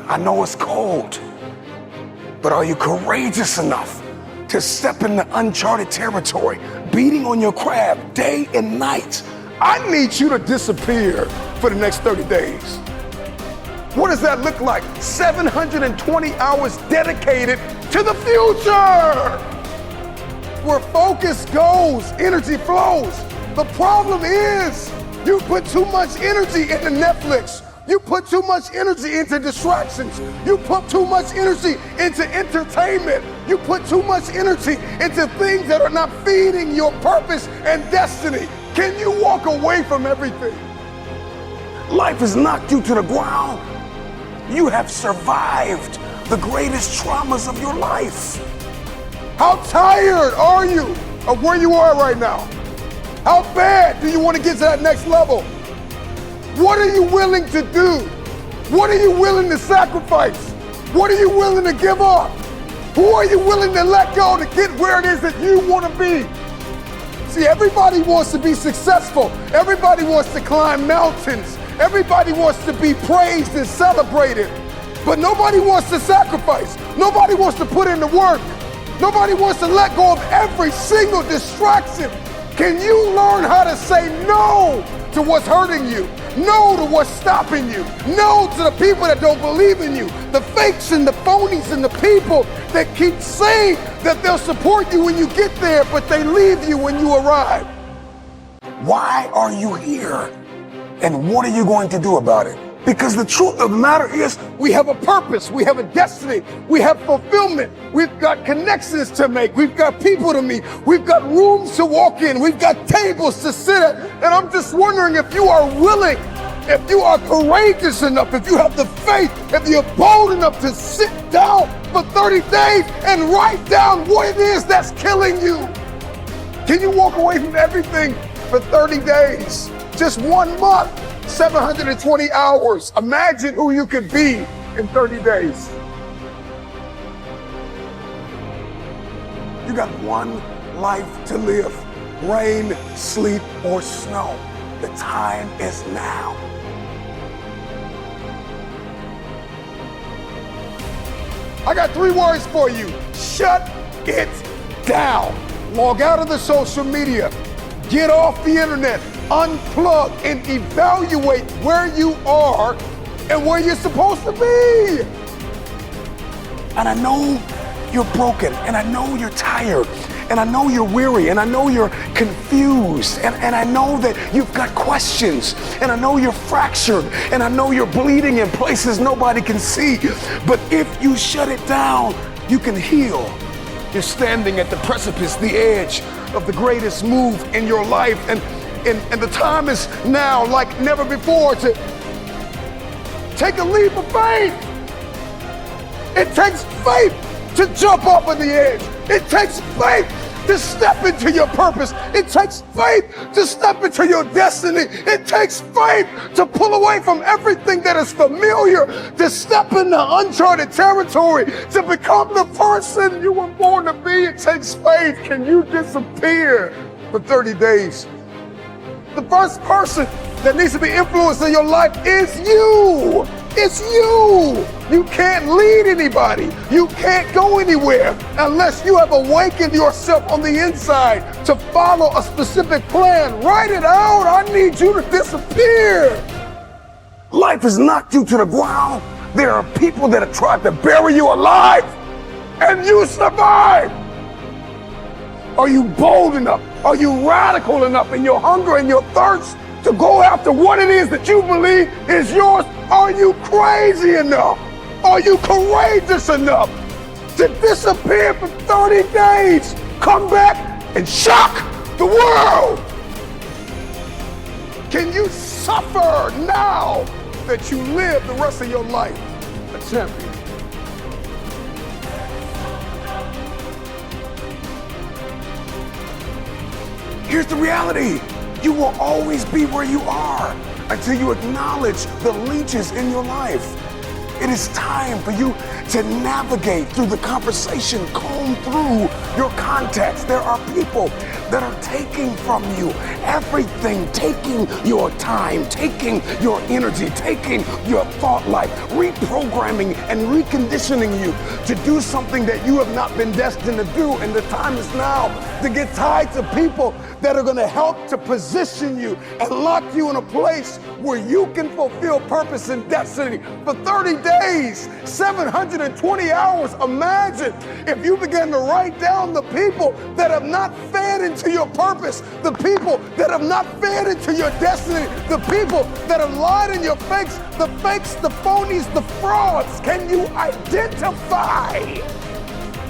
I know it's cold, but are you courageous enough to step into uncharted territory, beating on your craft day and night? I need you to disappear for the next 30 days. What does that look like? 720 hours dedicated to the future. Where focus goes, energy flows. The problem is you put too much energy into Netflix. You put too much energy into distractions. You put too much energy into entertainment. You put too much energy into things that are not feeding your purpose and destiny. Can you walk away from everything? Life has knocked you to the ground. You have survived the greatest traumas of your life. How tired are you of where you are right now? How bad do you want to get to that next level? What are you willing to do? What are you willing to sacrifice? What are you willing to give up? Who are you willing to let go to get where it is that you want to be? See, everybody wants to be successful. Everybody wants to climb mountains. Everybody wants to be praised and celebrated. But nobody wants to sacrifice. Nobody wants to put in the work. Nobody wants to let go of every single distraction. Can you learn how to say no to what's hurting you? No to what's stopping you. No to the people that don't believe in you. The fakes and the phonies and the people that keep saying that they'll support you when you get there, but they leave you when you arrive. Why are you here? And what are you going to do about it? Because the truth of the matter is, we have a purpose, we have a destiny, we have fulfillment, we've got connections to make, we've got people to meet, we've got rooms to walk in, we've got tables to sit at. And I'm just wondering if you are willing, if you are courageous enough, if you have the faith, if you're bold enough to sit down for 30 days and write down what it is that's killing you. Can you walk away from everything for 30 days? Just 1 month. 720 hours. Imagine who you could be in 30 days. You got one life to live. Rain, sleet, or snow. The time is now. I got 3 words for you. Shut it down. Log out of the social media. Get off the internet. Unplug and evaluate where you are and where you're supposed to be. And I know you're broken, and I know you're tired, and I know you're weary, and I know you're confused, and I know that you've got questions, and I know you're fractured, and I know you're bleeding in places nobody can see. But if you shut it down, you can heal. You're standing at the precipice, the edge of the greatest move in your life, and the time is now like never before to take a leap of faith. It takes faith to jump off of the edge. It takes faith to step into your purpose. It takes faith to step into your destiny. It takes faith to pull away from everything that is familiar, to step into uncharted territory, to become the person you were born to be. It takes faith. Can you disappear for 30 days? The first person that needs to be influenced in your life is you. It's you. You can't lead anybody. You can't go anywhere unless you have awakened yourself on the inside to follow a specific plan. Write it out. I need you to disappear. Life has knocked you to the ground. There are people that have tried to bury you alive, and you survived. Are you bold enough? Are you radical enough in your hunger and your thirst to go after what it is that you believe is yours? Are you crazy enough? Are you courageous enough to disappear for 30 days? Come back and shock the world. Can you suffer now that you live the rest of your life a champion? Here's the reality. You will always be where you are until you acknowledge the leeches in your life. It is time for you to navigate through the conversation, comb through your contacts. There are people that are taking from you everything, taking your time, taking your energy, taking your thought life, reprogramming and reconditioning you to do something that you have not been destined to do. And the time is now to get tied to people that are going to help to position you and lock you in a place where you can fulfill purpose and destiny for 30 days, 720 hours. Imagine if you began to write down the people that have not fed into your purpose, the people that have not fed into your destiny, the people that have lied in your fakes, the phonies, the frauds. Can you identify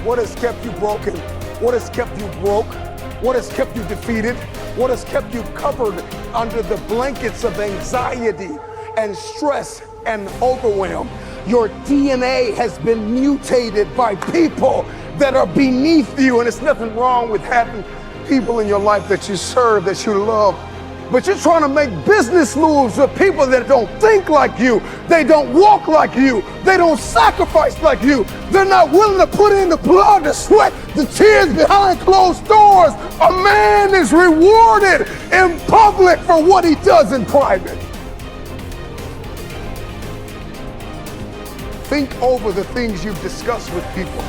what has kept you broken? What has kept you broke? What has kept you defeated? What has kept you covered under the blankets of anxiety and stress and overwhelm? Your DNA has been mutated by people that are beneath you, and it's nothing wrong with having people in your life that you serve, that you love. But you're trying to make business moves with people that don't think like you. They don't walk like you. They don't sacrifice like you. They're not willing to put in the blood, the sweat, the tears behind closed doors. A man is rewarded in public for what he does in private. Think over the things you've discussed with people.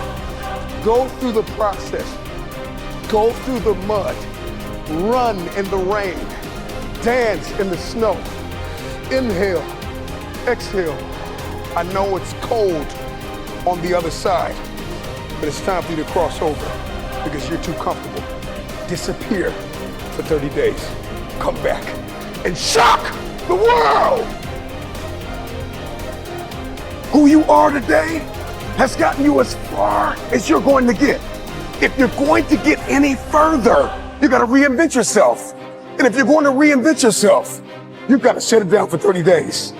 Go through the process. Go through the mud. Run in the rain. Dance in the snow. Inhale, exhale. I know it's cold on the other side, but it's time for you to cross over because you're too comfortable. Disappear for 30 days. Come back and shock the world. Who you are today has gotten you as far as you're going to get. If you're going to get any further, you got to reinvent yourself. And if you're going to reinvent yourself, you've got to shut it down for 30 days.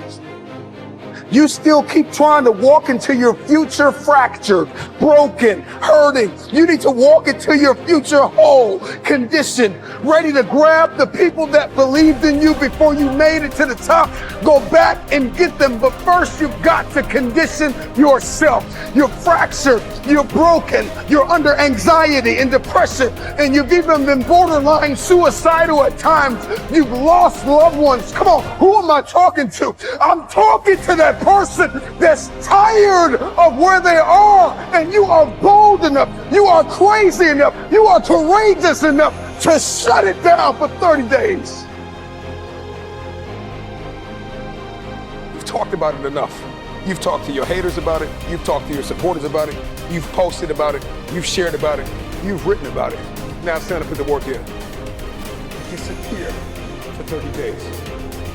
You still keep trying to walk into your future fractured, broken, hurting. You need to walk into your future whole, conditioned, ready to grab the people that believed in you before you made it to the top. Go back and get them. But first, you've got to condition yourself. You're fractured. You're broken. You're under anxiety and depression. And you've even been borderline suicidal at times. You've lost loved ones. Come on, who am I talking to? I'm talking to that person that's tired of where they are, and you are bold enough, you are crazy enough, you are courageous enough to shut it down for 30 days. You've talked about it enough. You've talked to your haters about it. You've talked to your supporters about it. You've posted about it. You've shared about it. You've written about it. Now it's time to put the work in. Disappear for 30 days.